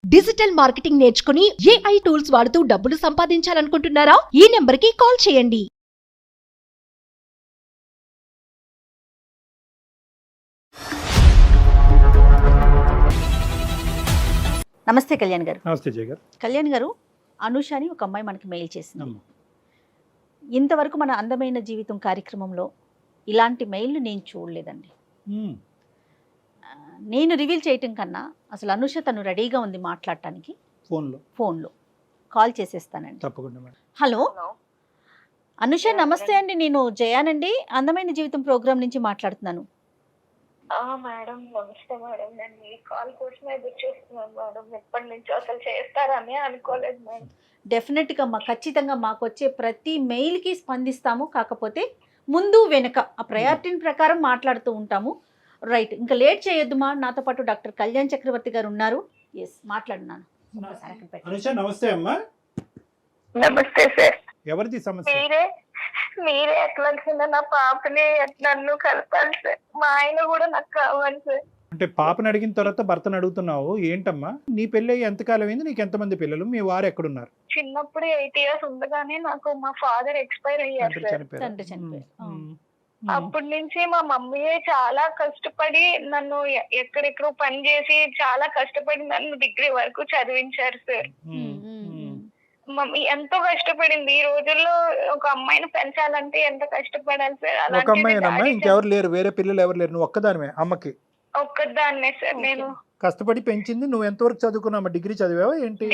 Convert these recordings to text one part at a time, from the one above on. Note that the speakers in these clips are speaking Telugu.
డిజిటల్ మార్కెటింగ్ నేర్చుకుని ఏఐ టూల్స్ వాడుతూ డబ్బులు సంపాదించాలనుకుంటున్నారా? ఈ నెంబర్కి కాల్ చేయండి. నమస్తే కళ్యాణ్ గారు. నమస్తే జయ గారు. కళ్యాణ్ గారు, అనుష అని ఒక అమ్మాయి మనకి మెయిల్ చేసింది. ఇంతవరకు మన అందమైన జీవితం కార్యక్రమంలో ఇలాంటి మెయిల్ని నేను చూడలేదండి. నేను రివీల్ చేయటం కన్నా అసలు అనుష తను రెడీగా ఉంది మాట్లాడటానికి. ఫోన్లో కాల్ చేసేస్తానండి. తప్పకుండా మేడం. హలో అనుష, నమస్తే అండి. నేను జయానండి, అందమైన జీవితం ప్రోగ్రామ్ నుంచి మాట్లాడుతున్నాను. మేడం నమస్తే మేడం. నేను మీ కాల్ కోసమే ఎదురు చూస్తున్నాను మేడం. ఎప్పటి నుంచో అసలు చేస్తారని అనుకోలేదు మేడం. డెఫినెట్గా ఖచ్చితంగా మాకు వచ్చే ప్రతి మెయిల్కి స్పందిస్తాము. కాకపోతే ముందు వెనక ఆ ప్రయారిటీ ప్రకారం మాట్లాడుతూ ఉంటాము. రైట్, ఇంకా లేట్ చేయొద్దుమా. నాతో పాటు డాక్టర్ కళ్యాణ్ చక్రవర్తి గారు ఉన్నారు. ఎస్, మాట్లాడున్నాను. అనుష నమస్తే అమ్మా. నమస్తే సార్. ఎవరిది సమస్య? మీరే ఎట్లా నా పాపని నన్ను కలపాలి సార్. మా ఆయన కూడా నాకు కావాలి సార్. అంటే పాపని అడిగిన తర్వాత భర్తను అడుగుతున్నావు ఏంటమ్మా? నీ పెళ్ళి ఎంతకాలం అయింది? నీకు ఎంతమంది పిల్లలు? మీ వారు ఎక్కడున్నారు? చిన్నప్పుడు 8 years ఉండగానే నాకు మా ఫాదర్ ఎక్స్పైర్ అయ్యారు సార్. తండ్రి చనిపోయారు. అప్పటి నుంచి మా మమ్మీయే చాలా కష్టపడి నన్ను ఎక్కడెక్కడో పని చేసి చాలా కష్టపడి నన్ను డిగ్రీ వరకు చదివించారు సార్. మమ్మీ ఎంతో కష్టపడింది. ఈ రోజుల్లో ఒక అమ్మాయిని పెంచాలంటే ఎంత కష్టపడాలి సార్. ఒక అమ్మాయినమ్మా, ఇంకెవరు లేరు? వేరే పిల్లలు ఎవరు లేరు? నువ్వు ఒక్కదానివే అమ్మకి? ఒక్కదాన్నే సార్. నేను కష్టపడి పెంచింది. నువ్వు ఎంతవరకు చదువుకున్నావా? డిగ్రీ చదివావా ఏంటి?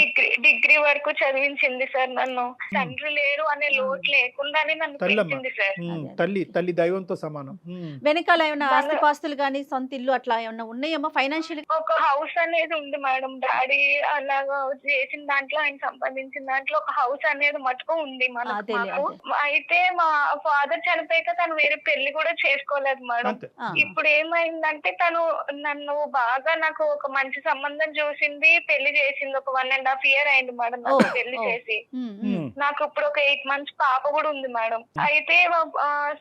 డిగ్రీ వరకు చదివించింది సార్. నన్ను తండ్రి లేరు అనే లోటు లేకుండానే నన్ను పెంచింది సార్. తల్లి దైవంతో సమానం. వెనకాల ఏమైనా ఆస్తిపాస్తులు కానీ సొంత ఇల్లు అట్లా ఏమన్నా ఉన్నాయమ్మా? ఫైనాన్షియల్ ఒక హౌస్ అనేది ఉంది మేడం. డాడీ అలాగా చేసిన దాంట్లో, ఆయన సంపాదించిన దాంట్లో ఒక హౌస్ అనేది మటుకు ఉంది మనకు. అయితే మా ఫాదర్ చనిపోయాక తను వేరే పెళ్లి కూడా చేసుకోలేదు మేడం. ఇప్పుడు ఏమైందంటే తను నన్ను బాగా నాకు ఒక మంచి సంబంధం చూసింది, పెళ్లి చేసింది. ఒక 1.5 year అయింది మేడం నాకు పెళ్లి చేసి. నాకు ఇప్పుడు ఒక 8 months పాప కూడా ఉంది మేడం. అయితే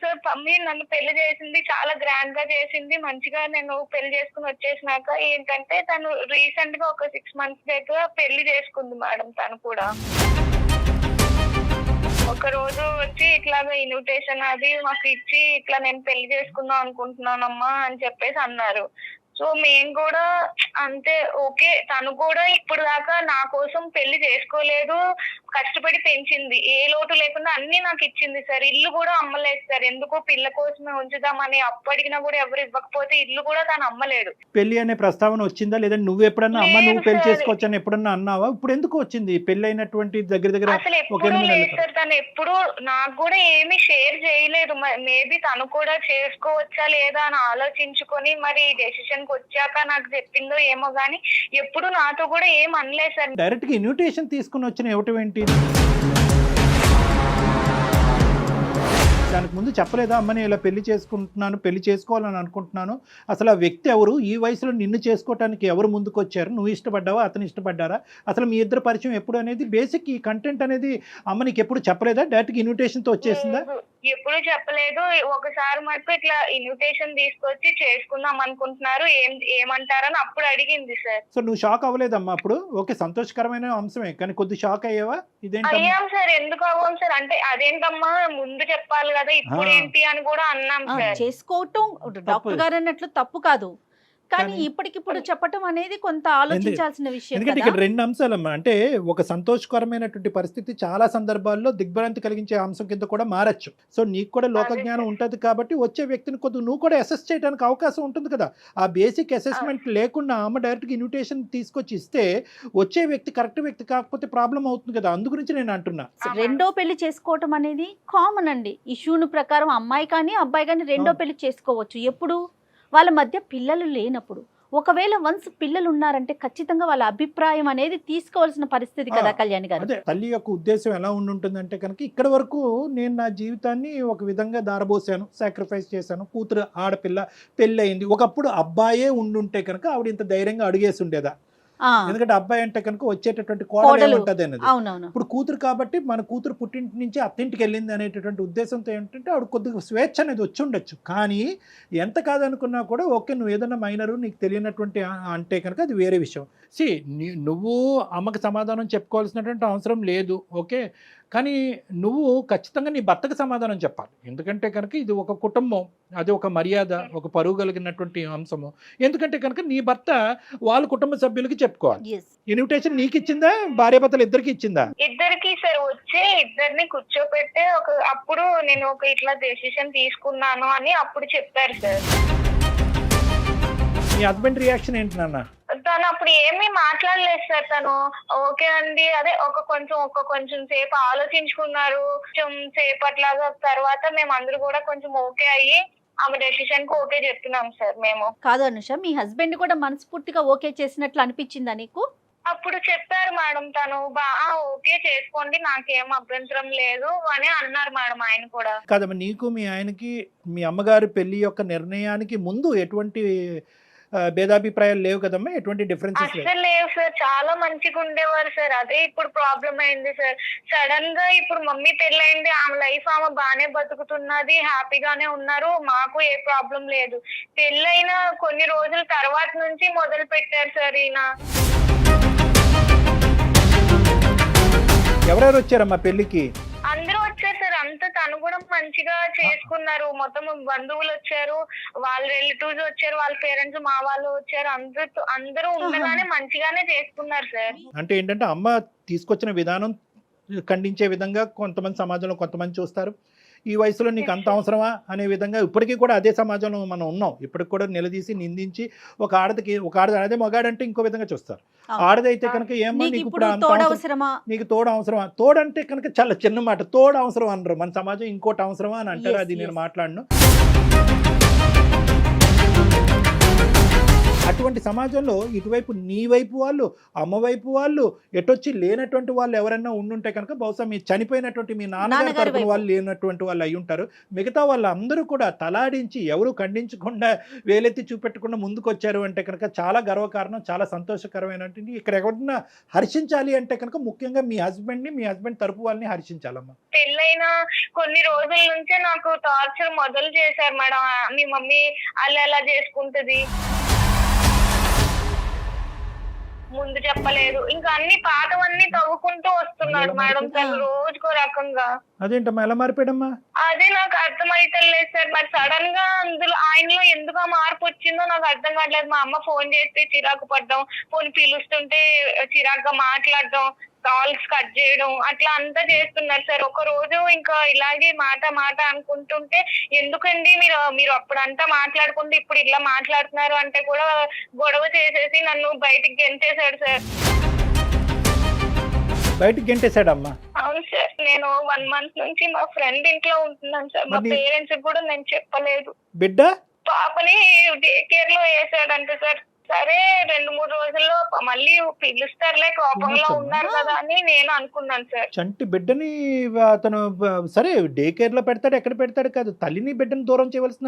సార్ మమ్మీ నన్ను పెళ్లి చేసింది, చాలా గ్రాండ్ గా చేసింది. మంచిగా నేను పెళ్లి చేసుకుని వచ్చేసినాక ఏంటంటే తను రీసెంట్ గా ఒక 6 months దగ్గర పెళ్లి చేసుకుంది మేడం. తను కూడా ఒక రోజు వచ్చి ఇట్లాగా ఇన్విటేషన్ అది మాకు ఇచ్చి ఇట్లా నేను పెళ్లి చేసుకుందాం అనుకుంటున్నానమ్మా అని చెప్పేసి అన్నారు. సో మేము కూడా అంతే ఓకే. తను కూడా ఇప్పుడు దాకా నా కోసం పెళ్లి చేసుకోలేదు, కష్టపడి పెంచింది, ఏ లోటు లేకుండా అన్ని నాకు ఇచ్చింది సార్. ఇల్లు కూడా అమ్మలేదు సార్. ఎందుకు పిల్ల కోసమే ఉంచుదామని అప్పు అడిగినా కూడా ఎవరు ఇవ్వకపోతే ఇల్లు కూడా తను అమ్మలేదు. పెళ్లి అనే ప్రస్తావన వచ్చిందా? లేదా నువ్వు ఎప్పుడన్నా అమ్మ నువ్వు పెళ్లి చేసుకోవచ్చని ఎప్పుడన్నా అన్నావా? ఇప్పుడు ఎందుకు వచ్చింది? పెళ్లి అయినటువంటి దగ్గర అసలు ఎప్పుడు లేదు సార్. తను ఎప్పుడు నాకు కూడా ఏమి షేర్ చేయలేదు. మేబీ తను కూడా చేసుకోవచ్చా లేదా అని ఆలోచించుకొని మరి డెసిషన్ వచ్చాక నాకు చెప్పిందో ఏమో గానీ ఎప్పుడు నాతో కూడా ఏం అనలేదు సార్. డైరెక్ట్ గా ఇన్విటేషన్ తీసుకుని వచ్చిన ఇవ్వటం ఏంటి? దానికి ముందు చెప్పలేదా అమ్మని ఇలా పెళ్లి చేసుకుంటున్నాను, పెళ్లి చేసుకోవాలని అనుకుంటున్నాను? అసలు ఆ వ్యక్తి ఎవరు? ఈ వయసులో నిన్ను చేసుకోవటానికి ఎవరు ముందుకు వచ్చారు? నువ్వు ఇష్టపడ్డావా, అతను ఇష్టపడ్డారా? అసలు మీ ఇద్దరు పరిచయం ఎప్పుడు అనేది బేసిక్ ఈ కంటెంట్ అనేది అమ్మ నీకు ఎప్పుడు చెప్పలేదా? డైరెక్ట్ ఇన్విటేషన్ తో వచ్చేసిందా? ఎప్పుడు చెప్పలేదు. ఒకసారి మటుకు ఇట్లా ఇన్విటేషన్ తీసుకొచ్చి చేసుకుందాం అనుకుంటున్నారు, ఏమంటారని అప్పుడు అడిగింది సార్. సో నువ్వు షాక్ అవ్వలేదమ్మా అప్పుడు? ఓకే, సంతోషకరమైన అంశమే, కానీ కొద్ది షాక్ అయ్యావా? అయ్యాం సార్. ఎందుకు అవ్వం సార్ అంటే అదేంటమ్మా ముందు చెప్పాలి కదా, ఇప్పుడు ఏంటి అని కూడా అన్నాం సార్. చేసుకోవటం డాక్టర్ గారు అన్నట్లు తప్పు కాదు, కానీ ఇప్పటికిప్పుడు చెప్పటం అనేది కొంత ఆలోచించాల్సిన విషయం. ఎందుకంటే ఇక్కడ 2 అంశాలమ్మా. అంటే ఒక సంతోషకరమైనటువంటి పరిస్థితి చాలా సందర్భాల్లో దిగ్భ్రాంతి కలిగించే అంశం కింద కూడా మారచ్చు. సో నీకు కూడా లోకజ్ఞానం ఉంటుంది కాబట్టి వచ్చే వ్యక్తిని కొద్దిగా నువ్వు కూడా అసెస్ చేయడానికి అవకాశం ఉంటుంది కదా. ఆ బేసిక్ అసెస్మెంట్ లేకుండా అమ్మ డైరెక్ట్గా ఇన్విటేషన్ తీసుకొచ్చి ఇస్తే వచ్చే వ్యక్తి కరెక్ట్ వ్యక్తి కాకపోతే ప్రాబ్లం అవుతుంది కదా. అందు గురించి నేను అంటున్నా. రెండో పెళ్లి చేసుకోవటం అనేది కామన్ అండి. ఇష్యూను ప్రకారం అమ్మాయి కానీ అబ్బాయి కానీ రెండో పెళ్లి చేసుకోవచ్చు. ఎప్పుడు వాళ్ళ మధ్య పిల్లలు లేనప్పుడు. ఒకవేళ వన్స్ పిల్లలు ఉన్నారంటే ఖచ్చితంగా వాళ్ళ అభిప్రాయం అనేది తీసుకోవాల్సిన పరిస్థితి కదా కళ్యాణ్ గారు. అదే తల్లి యొక్క ఉద్దేశం ఎలా ఉంటుందంటే కనుక ఇక్కడ వరకు నేను నా జీవితాన్ని ఒక విధంగా దారబోసాను, సాక్రిఫైస్ చేశాను, కూతురు ఆడపిల్ల పెళ్ళి అయింది. ఒకప్పుడు అబ్బాయే ఉండుంటే కనుక ఆవిడ ఇంత ధైర్యంగా అడిగేసి ఉండేదా? ఎందుకంటే అబ్బాయి అంటే కనుక వచ్చేటటువంటి కోడలు ఉంటది అనేది. అవునవును. ఇప్పుడు కూతురు కాబట్టి మన కూతురు పుట్టింటి నుంచి అత్తింటికి వెళ్ళింది అనేటటువంటి ఉద్దేశంతో ఏంటంటే ఆవిడ కొద్దిగా స్వేచ్ఛ అనేది వచ్చి ఉండొచ్చు. కానీ ఎంత కాదనుకున్నా కూడా ఓకే, నువ్వు ఏదైనా మైనరు నీకు తెలియనటువంటి అంటే కనుక అది వేరే విషయం. నువ్వు అమ్మకి సమాధానం చెప్పుకోవాల్సినటువంటి అవసరం లేదు, ఓకే. కానీ నువ్వు ఖచ్చితంగా నీ భర్తకు సమాధానం చెప్పాలి. ఎందుకంటే కనుక ఇది ఒక కుటుంబం, అది ఒక మర్యాద, ఒక పరువు కలిగినటువంటి అంశము. ఎందుకంటే కనుక నీ భర్త వాళ్ళ కుటుంబ సభ్యులకి చెప్పుకోవాలి. ఇన్విటేషన్ నీకు ఇచ్చిందా, భార్యాభర్తలు ఇద్దరికి ఇచ్చిందా? ఇద్దరికి సార్. వచ్చి ఇద్దరిని కూర్చోపెట్టి అప్పుడు నేను ఒక ఇట్లా డెసిషన్ తీసుకున్నాను అని అప్పుడు చెప్పారు సార్. మీ హస్బెండ్ రియాక్షన్ ఏంటి నాన్న? తను అప్పుడు ఏమీ మాట్లాడలేదు సార్. తను ఓకే అండి, అదే ఒక కొంచెం సేపు ఆలోచించుకున్నారు. కొంచెం సేపట్లాగా తర్వాత మేము అందరూ కూడా కొంచెం ఓకే అయ్యి ఆమె డెసిషన్ కు ఓకే చెప్తున్నాం సార్ మేము. కాదు అనుష, మీ హస్బెండ్ కూడా మనస్ఫూర్తిగా ఓకే చేసినట్లు అనిపించిందా నీకు? అప్పుడు చెప్పారు మేడం, తను ఓకే చేసుకోండి, నాకేం అభ్యంతరం లేదు అని అన్నారు మేడం ఆయన కూడా. కాదమ్మా, నీకు మీ ఆయనకి మీ అమ్మగారి పెళ్లి యొక్క నిర్ణయానికి ముందు ఎటువంటి భేదాభిప్రాయాలు లేవు కదమ్మా? ఎటువంటి డిఫరెన్సెస్ అసలు లేవు సార్. చాలా మంచిగా ఉండేవారు సార్. అదే ఇప్పుడు ప్రాబ్లం అయింది సార్. సడన్ గా ఇప్పుడు మమ్మీ పెళ్ళైంది, ఆమె లైఫ్ ఆమె బాగానే బతుకుతున్నది, హ్యాపీగానే ఉన్నారు, మాకు ఏ ప్రాబ్లం లేదు. పెళ్ళైన కొన్ని రోజుల తర్వాత నుంచి మొదలు పెట్టారు సార్ ఈయన. ఎవరెవరు వచ్చారమ్మా పెళ్లికి? అందరూ వచ్చారు సార్. అంతా తను కూడా మంచిగా చేసుకున్నారు. మొత్తం బంధువులు వచ్చారు, వాళ్ళ రిలేటివ్స్ వచ్చారు, వాళ్ళ పేరెంట్స్ మా వాళ్ళు వచ్చారు. అందరూ ఉండగానే మంచిగానే చేసుకున్నారు సార్. అంటే ఏంటంటే అమ్మ తీసుకొచ్చిన విధానం ఖండించే విధంగా కొంతమంది సమాజంలో కొంతమంది చూస్తారు. ఈ వయసులో నీకు అంత అవసరమా అనే విధంగా ఇప్పటికీ కూడా అదే సమాజంలో మనం ఉన్నాం. ఇప్పటికి కూడా నిలదీసి నిందించి ఒక ఆడది అదే మగాడంటే ఇంకో విధంగా చూస్తారు. ఆడదైతే కనుక ఏమో నీకు ఇప్పుడు అంత అవసరమా, నీకు తోడు అవసరమా? తోడంటే కనుక చాలా చిన్న మాట, తోడు అవసరం అనరు మన సమాజం. ఇంకోటి అవసరమా అని అంటారు. అది నేను మాట్లాడను. అటువంటి సమాజంలో ఇటువైపు నీ వైపు వాళ్ళు, అమ్మ వైపు వాళ్ళు, ఎటొచ్చి లేనటువంటి వాళ్ళు ఎవరైనా ఉండుంటే కనుక బహుశా మీ చనిపోయినటువంటి మీ నాన్నగారి తరపున వాళ్ళు లేనటువంటి వాళ్ళు అయి ఉంటారు. మిగతా వాళ్ళందరూ కూడా తలాడించి ఎవరు ఖండించకుండా వేలెత్తి చూపెట్టకుండా ముందుకు వచ్చారు అంటే కనుక చాలా గర్వకారణం, చాలా సంతోషకరమైనటువంటి. ఇక్కడ ఎవరన్నా హర్షించాలి అంటే కనుక ముఖ్యంగా మీ హస్బెండ్ తరపు వాళ్ళని హర్షించాలమ్మా. పెళ్ళైన కొన్ని రోజుల నుంచే నాకు టార్చర్ మొదలు చేశారు మేడం. మీ మమ్మీ అలా ఎలా చేసుకుంటది, ముందు చెప్పలేదు, ఇంకా అన్ని పాతవన్నీ తవ్వుకుంటూ వస్తున్నారు మేడం తను రోజుకో రకంగా. అదేంటమ్మా ఎలా మారిపోయాడమ్మా? అదే నాకు అర్థమైతలేదు సార్. మరి సడన్ గా ఆయనలో ఎందుకు మార్పు వచ్చిందో నాకు అర్థం కావట్లేదు. మా అమ్మ ఫోన్ చేస్తే చిరాకు పడ్డం, ఫోన్ పిలుస్తుంటే చిరాకుగా మాట్లాడడం, కాల్స్ కట్ చేయడం, అట్లా అంతా చేస్తున్నారు సార్. ఒక రోజు ఇంకా ఇలాగే మాట అనుకుంటుంటే ఎందుకండి మీరు అప్పుడంతా మాట్లాడుకుంటే ఇప్పుడు ఇలా మాట్లాడుతున్నారు అంటే కూడా గొడవ చేసేసి నన్ను బయటికి గెంటేశాడు సార్. బయటికి గెంటేశాడమ్మా? అవును సార్. నేను 1 month నుంచి మా ఫ్రెండ్ ఇంట్లో ఉంటున్నాను సార్. మా పేరెంట్స్ కూడా నేను చెప్పలేదు. బిడ్డ పాపని డే కేర్ లో వేసాడంటే సార్. సరే 2-3 రోజుల్లో మళ్ళీ పిలుస్తారులే, కోపంలో ఉన్నారు కదా అని నేను అనుకున్నాను సార్. చంటి బిడ్డని అతను సరే డే కేర్ లో పెడతాడు, ఎక్కడ పెడతాడు కాదు, తల్లిని బిడ్డని దూరం చేయవలసిన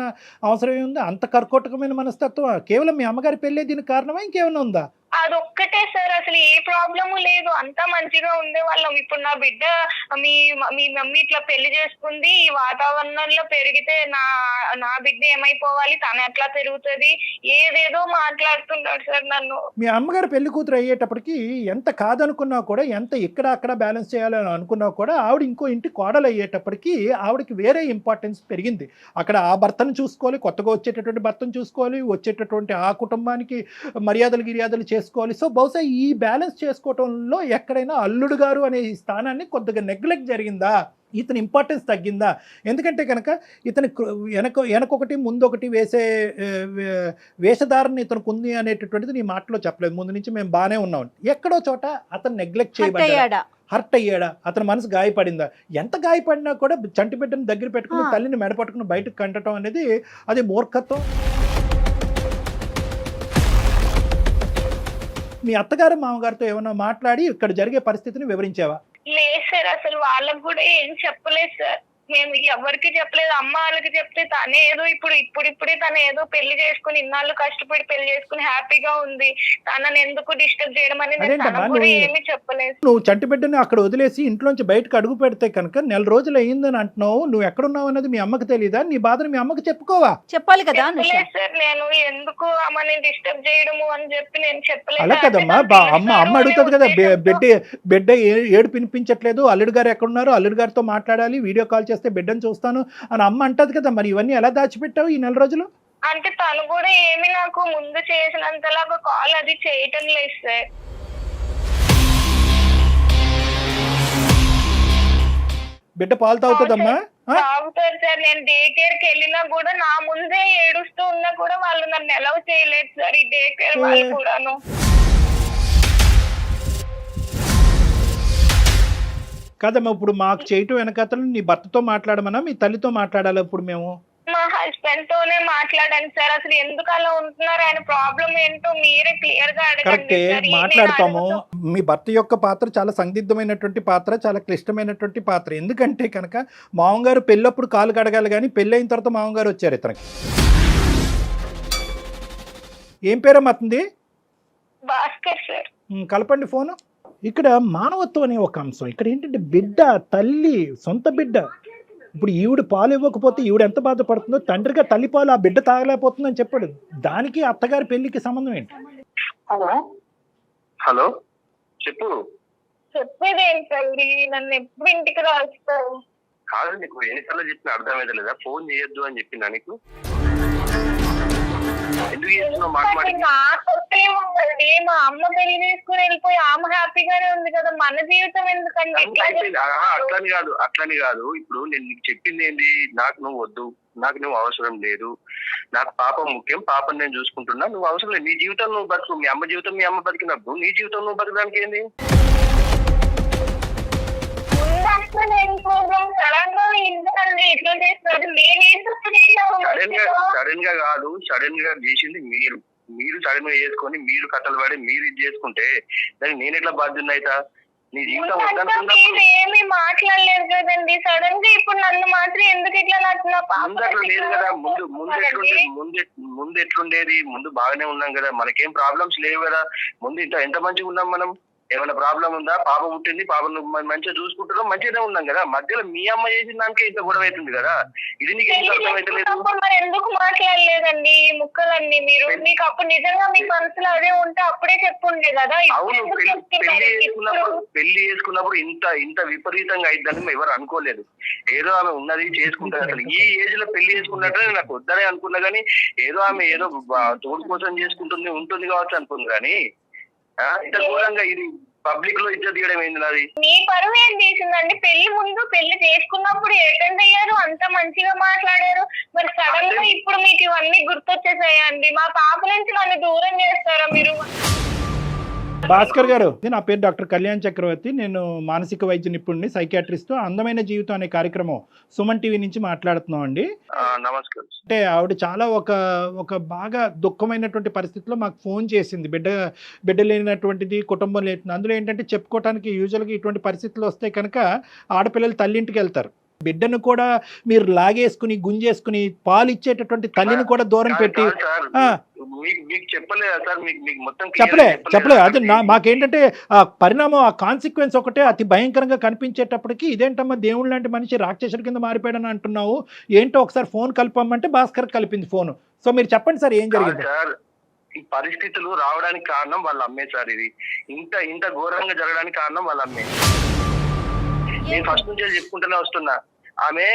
అవసరం ఏముంది? అంత కర్కోటకమైన మనస్తత్వం కేవలం మీ అమ్మగారి పెళ్ళే దీనికి కారణమా, ఇంకేమైనా ఉందా? అదొక్కటే సార్. అసలు ఏ ప్రాబ్లము లేదు, అంతా మంచిగా ఉండే వాళ్ళం. ఇప్పుడు నా బిడ్డ మీ మమ్మీ ఇట్లా పెళ్లి చేసుకుంది, ఈ వాతావరణంలో పెరిగితే నా బిడ్డ ఏమైపోవాలి, తను ఎట్లా పెరుగుతుంది, ఏదేదో మాట్లాడుతున్నాడు సార్ నన్ను. మీ అమ్మగారు పెళ్లి కూతురు అయ్యేటప్పటికి ఎంత కాదనుకున్నా కూడా, ఎంత ఇక్కడ అక్కడ బ్యాలెన్స్ చేయాలని అనుకున్నా కూడా ఆవిడ ఇంకో ఇంటి కోడలు అయ్యేటప్పటికి ఆవిడకి వేరే ఇంపార్టెన్స్ పెరిగింది. అక్కడ ఆ భర్తను చూసుకోవాలి, కొత్తగా వచ్చేటటువంటి భర్తను చూసుకోవాలి, వచ్చేటటువంటి ఆ కుటుంబానికి మర్యాదలు చేసుకోవాలి. సో బహుశా ఈ బ్యాలెన్స్ చేసుకోవటంలో ఎక్కడైనా అల్లుడు గారు అనే ఈ స్థానాన్ని కొద్దిగా నెగ్లెక్ట్ జరిగిందా, ఇతని ఇంపార్టెన్స్ తగ్గిందా? ఎందుకంటే కనుక ఇతని వెనకొకటి ముందొకటి వేసే వేషధారణ ఇతనికి ఉంది అనేటటువంటిది నీ మాటలో చెప్పలేదు. ముందు నుంచి మేము బాగానే ఉన్నాం. ఎక్కడో చోట అతను నెగ్లెక్ట్ చేయబడ్డాడా, హర్ట్ అయ్యాడా, అతని మనసు గాయపడిందా? ఎంత గాయపడినా కూడా చంటి బిడ్డను దగ్గర పెట్టుకుని తల్లిని మెడపట్టుకుని బయటకు కంటడం అనేది అది మూర్ఖత్వం. మీ అత్తగారు మామగారితో ఏమన్నా మాట్లాడి ఇక్కడ జరిగే పరిస్థితిని వివరించావా? లేదు సార్. అసలు వాళ్ళకు కూడా ఏం చెప్పలేదు సార్. మేము ఎవరికి చెప్పలేదు. అమ్మ వాళ్ళకి చెప్తే తనే ఏదో ఇప్పుడిప్పుడే తను ఏదో పెళ్లి చేసుకుని ఇన్నాళ్ళు కష్టపడి పెళ్లి చేసుకుని హ్యాపీగా ఉంది, తనని ఎందుకు డిస్టర్బ్ చేయడం అనేది నేను అదేంటమ్మా తనకు కూడా నువ్వు- ఏమీ చెప్పలేదు. నువ్వు చంటి బిడ్డని అక్కడ వదిలేసి ఇంట్లోంచి బయటకు అడుగు పెడితే కనుక 4 రోజులు అయ్యిందని అంటున్నావు, నువ్వు ఎక్కడున్నావు అనేది మీ అమ్మకి తెలియదా? నీ బాధను మీ అమ్మకి చెప్పుకోవా? చెప్పాలి కదా అనుష. చెప్పలేదు సార్, నేను ఎందుకు అమ్మని డిస్టర్బ్ చేయడము అని చెప్పి నేను చెప్పలేదు. అలా కదమ్మా, అమ్మ అడుగుతుంది కదా, బిడ్డ ఏడు పినిపించట్లేదు, అల్లుడు గారు ఎక్కడున్నారు, అల్లుడు గారితో మాట్లాడాలి, వీడియో కాల్ చేస్తే బిడ్డను చూస్తాను అని అమ్మ అంటది కదా. మరి ఇవన్నీ ఎలా దాచిపెట్టావు ఈ 4 రోజులు? అంటే తను కూడా ఏమి నాకు ముందు చేసినంతలాగా కాల్ అది చేయటం లేదు సార్. బిడ్డ పాలు తాగుతుందమ్మా? తాగుతారు సార్. నేను డే కేర్ కి వెళ్ళినా కూడా నా ముందే ఏడుస్తూ ఉన్నా కూడా వాళ్ళు నన్ను ఎలవ్ చేయలేదు సార్, ఈ డే కేర్ వాళ్ళు కూడాను. కాదమ్మా, ఇప్పుడు మాకు చేయటం వెనకతలు నీ భర్తతో మాట్లాడమన్నా మీ తల్లితో మాట్లాడాలి? ఇప్పుడు మేము మా హస్బెండ్ తోనే మాట్లాడాను సార్. అసలు ఎందుకు అలా ఉంటున్నారు, ఆయన ప్రాబ్లం ఏంటో మీరే క్లియర్ గా కరెక్టే అడగండి. మాట్లాడతాము. మీ భర్త యొక్క పాత్ర చాలా సందిగ్ధమైనటువంటి పాత్ర, చాలా క్లిష్టమైనటువంటి పాత్ర. ఎందుకంటే కనుక మామగారు పెళ్ళప్పుడు కాలు కడగాలి, కానీ పెళ్ళైన తర్వాత మామగారు వచ్చారు ఇతనికి. ఏం పేరమ్మా అతనిది? భాస్కర్ సార్. కలపండి ఫోను. ఇక్కడ మానవత్వం అనే ఒక అంశం. ఇక్కడ ఏంటంటే బిడ్డ, తల్లి, సొంత బిడ్డ. ఇప్పుడు ఈవిడ పాలు ఇవ్వకపోతే ఈవిడ ఎంత బాధపడుతుందో, తండ్రిగా తల్లి పాలు ఆ బిడ్డ తాగలేకపోతుందని చెప్పాడు. దానికి అత్తగారి పెళ్లికి సంబంధం ఏంటి? హలో చెప్పు. చెప్పేది ఏంటండి, నన్ను ఎప్పుడు ఇంటికి రాస్తావు? కాదు, నీకు ఎన్నిసార్లు చెప్పిన అర్థమైతే లేదా? ఫోన్ చేయొద్దు అని చెప్పిందా నీకు? ఎందుకు చేస్తున్నావు మాట్లాడి? నాకేముందండి, మా అమ్మ పెళ్లి చేసుకుని వెళ్ళిపోయి ఆమె హ్యాపీగానే ఉంది కదా, మన జీవితం ఎందుకండి? అట్లని కాదు. ఇప్పుడు నేను నీకు చెప్పింది ఏంటి? నాకు నువ్వు వద్దు, నాకు నువ్వు అవసరం లేదు, నాకు పాప ముఖ్యం, పాపని నేను చూసుకుంటున్నా, నువ్వు అవసరం లేదు. నీ జీవితం నువ్వు బతుకు, మీ అమ్మ జీవితం మీ అమ్మ బతికినప్పుడు నీ జీవితం నువ్వు బతకడానికి ఏంది? సడన్ గా చేసింది మీరు సడన్ గా చేసుకొని మీరు కట్టలు పడి మీరు ఇది చేసుకుంటే దానికి నేను ఎట్లా బాధ్యత అయితా? నీ జీవితం ఏమి మాట్లాడలేదు కదండి, సడన్ గా ఇప్పుడు నన్ను మాత్రం ఎందుకు ఇట్లా ముందు అట్లా లేదు కదా. ముందు ఎట్లుండేది? ముందు బాగానే ఉన్నాం కదా, మనకేం ప్రాబ్లమ్స్ లేవు కదా. ముందు ఎంత మంచిగా ఉన్నాం మనం. ఏమైనా ప్రాబ్లం ఉందా? పాప పుట్టింది, పాపను మంచిగా చూసుకుంటున్నాం, మంచిగానే ఉన్నాం కదా. మధ్యలో మీ అమ్మ చేసిన దానికే ఇంత గొడవ అవుతుంది కదా. ఇది నీకు ఎందుకు అర్థమైతే లేదు? మరి ఎందుకు మాట్లాడలేదండి ఈ ముక్కలన్నీ? మీకు అప్పుడు నిజంగా మీ మనసులో అదే ఉంటే అప్పుడే చెప్పుండే కదా. అవును, పెళ్లి చేసుకున్నప్పుడు ఇంత విపరీతంగా అయిద్దని ఎవరు అనుకోలేదు. ఏదో ఆమె ఉన్నది చేసుకుంటారు. అసలు ఈ ఏజ్ లో పెళ్లి చేసుకున్నట్టు నాకు వద్దనే అనుకున్నా, కానీ ఏదో ఆమె ఏదో తోడు కోసం ఉంటుంది కావచ్చు అనుకుంది. కానీ ఇంత ఘోరంగా ఇది పబ్లిక్ లో ఇజ్జత్ తీయడం ఏంది? నాది మీ పరువు ఏం తీసిందండి? పెళ్లి చేసుకున్నప్పుడు అటెండ్ అయ్యారు, అంత మంచిగా మాట్లాడారు, మరి సడన్ గా ఇప్పుడు మీకు ఇవన్నీ గుర్తొచ్చేసాయండి. మా పాప నుంచి నన్ను దూరం చేస్తారా మీరు? భాస్కర్ గారు, నా పేరు డాక్టర్ కళ్యాణ్ చక్రవర్తి. నేను మానసిక వైద్య నిపుణుడిని, సైకియాట్రిస్ట్. అందమైన జీవితం అనే కార్యక్రమం సుమన్ టీవీ నుంచి మాట్లాడుతున్నాం అండి. నమస్కారం. అంటే ఆవిడ చాలా ఒక బాగా దుఃఖమైనటువంటి పరిస్థితిలో మాకు ఫోన్ చేసింది. బిడ్డ లేనటువంటిది, కుటుంబం లేని. అందులో ఏంటంటే చెప్పుకోవడానికి యూజువల్గా ఇటువంటి పరిస్థితులు వస్తే కనుక ఆడపిల్లలు తల్లింటికి వెళ్తారు. బిడ్డను కూడా మీరు లాగేసుకుని గుంజేసుకుని పాలు ఇచ్చేటటువంటి తల్లిని కూడా దూరం పెట్టి చెప్పలే. అది మాకేంటంటే ఆ పరిణామం, ఆ కాన్సిక్వెన్స్ ఒకటే అతి భయంకరంగా కనిపించేటప్పటికి ఇదేంటమ్మా దేవుడు లాంటి మనిషి రాక్షసుడి కింద మారిపోయాడని అంటున్నావు, ఏంటో ఒకసారి ఫోన్ కలపమంటే భాస్కర్ కలిపింది ఫోను. సో మీరు చెప్పండి సార్, ఏం జరిగింది? ఈ పరిస్థితులు రావడానికి కారణం వాళ్ళ అమ్మే సార్. ఇది ఇంత ఘోరంగా జరగడానికి కారణం వాళ్ళ అమ్మే. నేను ఫస్ట్ నుంచి చెప్పుకుంటూనే వస్తున్నా. ఆమె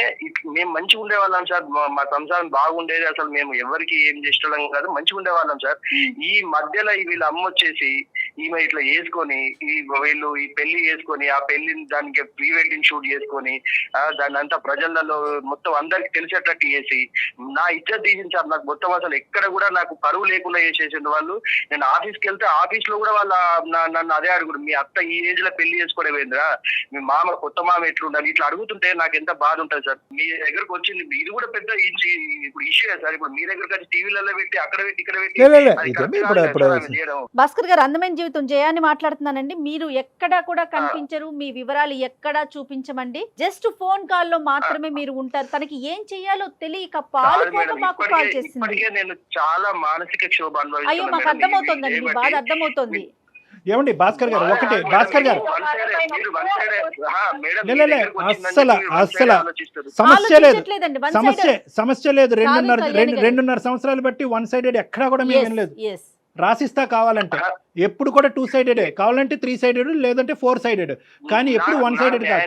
మేము మంచిగా ఉండేవాళ్ళం సార్, మా సంసారం బాగుండేది, అసలు మేము ఎవరికి ఏం చేసేవాళ్ళం కాదు, మంచిగా ఉండేవాళ్ళం సార్. ఈ మధ్యలో వీళ్ళ అమ్మ వచ్చేసి ఈమె ఇట్లా వేసుకొని వీళ్ళు ఈ పెళ్లి చేసుకొని ఆ పెళ్లిని దానికి ప్రీ వెడ్డింగ్ షూట్ చేసుకొని దాన్ని అంతా ప్రజలలో మొత్తం అందరికి తెలిసేటట్టు చేసి నా ఇజ్జత్ తీసింది సార్. నాకు మొత్తం అసలు ఎక్కడ కూడా నాకు పరువు లేకుండా చేసేసింది వాళ్ళు. నేను ఆఫీస్కి వెళ్తే ఆఫీస్ లో కూడా వాళ్ళ నన్ను అదే అడుగుడు, మీ అత్త ఈ ఏజ్ లో పెళ్లి చేసుకోవడం ఏంద్రా, మీ మామ కొత్త మామ ఎట్లుండాలి, ఇట్లా అడుగుతుంటే నాకు ఎంత బాధ ఉంటుంది సార్. మీ దగ్గరకు వచ్చింది, ఇది కూడా పెద్ద ఇప్పుడు ఇష్యూ సార్. ఇప్పుడు మీ దగ్గరకు వచ్చి టీవీలలో పెట్టి అక్కడ పెట్టి ఇక్కడ పెట్టి భాస్కర్ గారు, అందమైన జీవితం జయాన్ని మాట్లాడుతున్నానండి. మీరు ఎక్కడా కూడా కనిపించరు, మీ వివరాలు ఎక్కడా చూపించమండి. జస్ట్ ఫోన్ కాల్ లో మాత్రమే మీరు ఉంటారు. తనకి ఏం చెయ్యాలో తెలియక పాలుపోక మాకు కాల్ చేసింది. నేను చాలా మానసిక క్షోభ అయ్యో మాకు అర్థమవుతుందండి, మీ బాధ అర్థమవుతుంది. ఏమండి భాస్కర్ గారు, ఒకటే భాస్కర్ గారు, అస్సలు సమస్య లేదు, సమస్య లేదు. 2.5 సంవత్సరాలు బట్టి 1 సైడెడ్ ఎక్కడా కూడా మేము వినలేదు. రాసిస్తా కావాలంటే ఎప్పుడు కూడా 2 సైడెడ్, కావాలంటే 3 సైడెడ్, లేదంటే 4 సైడెడ్, కానీ ఎప్పుడు 1 సైడెడ్ కాదు.